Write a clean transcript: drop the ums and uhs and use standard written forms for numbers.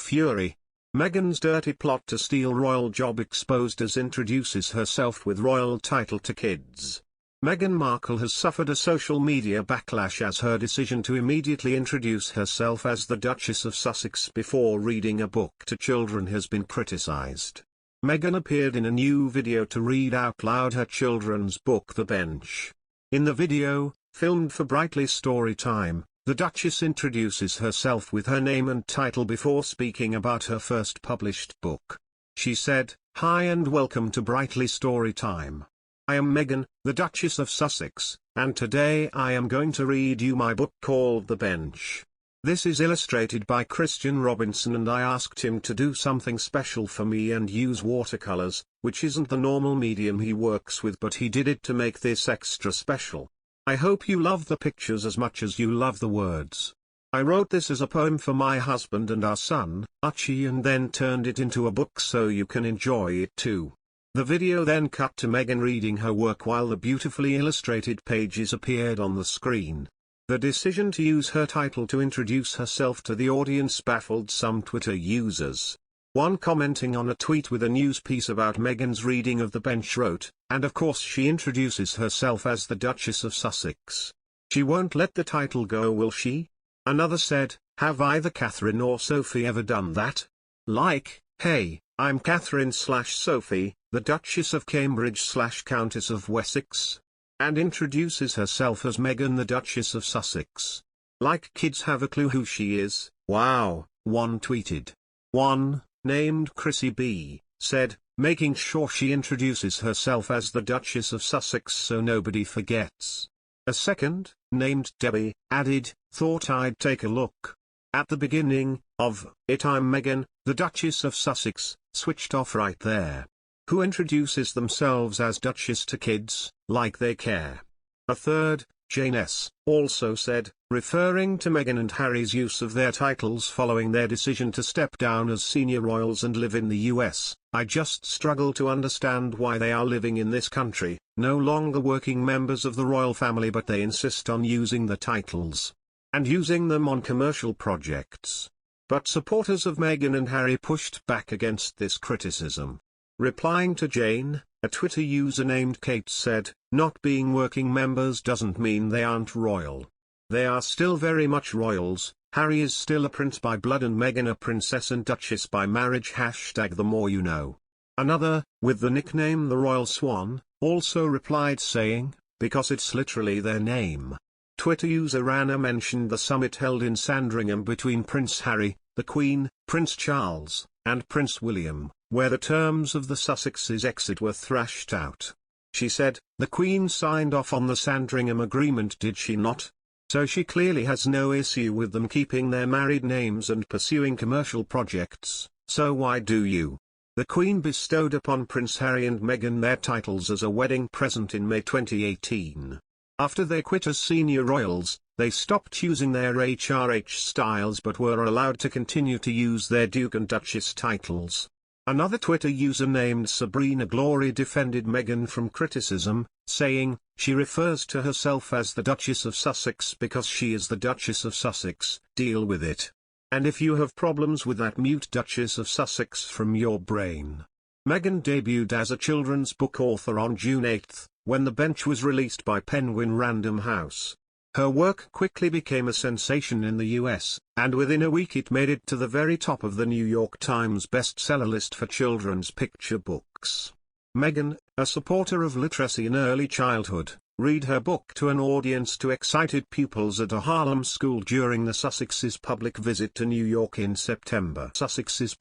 fury. Meghan's dirty plot to steal royal job exposed as introduces herself with royal title to kids. Meghan Markle has suffered a social media backlash as her decision to immediately introduce herself as the Duchess of Sussex before reading a book to children has been criticised. Meghan appeared in a new video to read out loud her children's book The Bench. In the video, filmed for Brightly Storytime, the Duchess introduces herself with her name and title before speaking about her first published book. She said, "Hi and welcome to Brightly Storytime. I am Meghan, the Duchess of Sussex, and today I am going to read you my book called The Bench. This is illustrated by Christian Robinson and I asked him to do something special for me and use watercolors, which isn't the normal medium he works with, but he did it to make this extra special. I hope you love the pictures as much as you love the words. I wrote this as a poem for my husband and our son, Archie, and then turned it into a book so you can enjoy it too." The video then cut to Meghan reading her work while the beautifully illustrated pages appeared on the screen. The decision to use her title to introduce herself to the audience baffled some Twitter users. One commenting on a tweet with a news piece about Meghan's reading of The Bench wrote, "And of course she introduces herself as the Duchess of Sussex. She won't let the title go, will she?" Another said, "Have either Catherine or Sophie ever done that? Like, hey, I'm Catherine/Sophie, the Duchess of Cambridge/Countess of Wessex," and introduces herself as Meghan, the Duchess of Sussex. "Like kids have a clue who she is, wow," one tweeted. One, named Chrissy B, said, "Making sure she introduces herself as the Duchess of Sussex so nobody forgets." A second, named Debbie, added, "Thought I'd take a look at the beginning of it. I'm Meghan, the Duchess of Sussex," switched off right there. Who introduces themselves as Duchess to kids, like they care. A third, Jane S., also said, referring to Meghan and Harry's use of their titles following their decision to step down as senior royals and live in the US, "I just struggle to understand why they are living in this country, no longer working members of the royal family, but they insist on using the titles and using them on commercial projects." But supporters of Meghan and Harry pushed back against this criticism. Replying to Jane, a Twitter user named Kate said, "Not being working members doesn't mean they aren't royal. They are still very much royals. Harry is still a prince by blood and Meghan a princess and duchess by marriage. #the more you know." Another, with the nickname the Royal Swan, also replied saying, "Because it's literally their name." Twitter user Anna mentioned the summit held in Sandringham between Prince Harry, the Queen, Prince Charles, and Prince William, where the terms of the Sussexes' exit were thrashed out. She said, "The Queen signed off on the Sandringham Agreement, did she not? So she clearly has no issue with them keeping their married names and pursuing commercial projects, so why do you?" The Queen bestowed upon Prince Harry and Meghan their titles as a wedding present in May 2018. After they quit as senior royals, they stopped using their HRH styles but were allowed to continue to use their Duke and Duchess titles. Another Twitter user named Sabrina Glory defended Meghan from criticism, saying, "She refers to herself as the Duchess of Sussex because she is the Duchess of Sussex, deal with it. And if you have problems with that, mute Duchess of Sussex from your brain." Meghan debuted as a children's book author on June 8, when The Bench was released by Penguin Random House. Her work quickly became a sensation in the US, and within a week it made it to the very top of the New York Times bestseller list for children's picture books. Meghan, a supporter of literacy in early childhood, read her book to an audience to excited pupils at a Harlem school during the Sussexes' public visit to New York in September. Sussexes'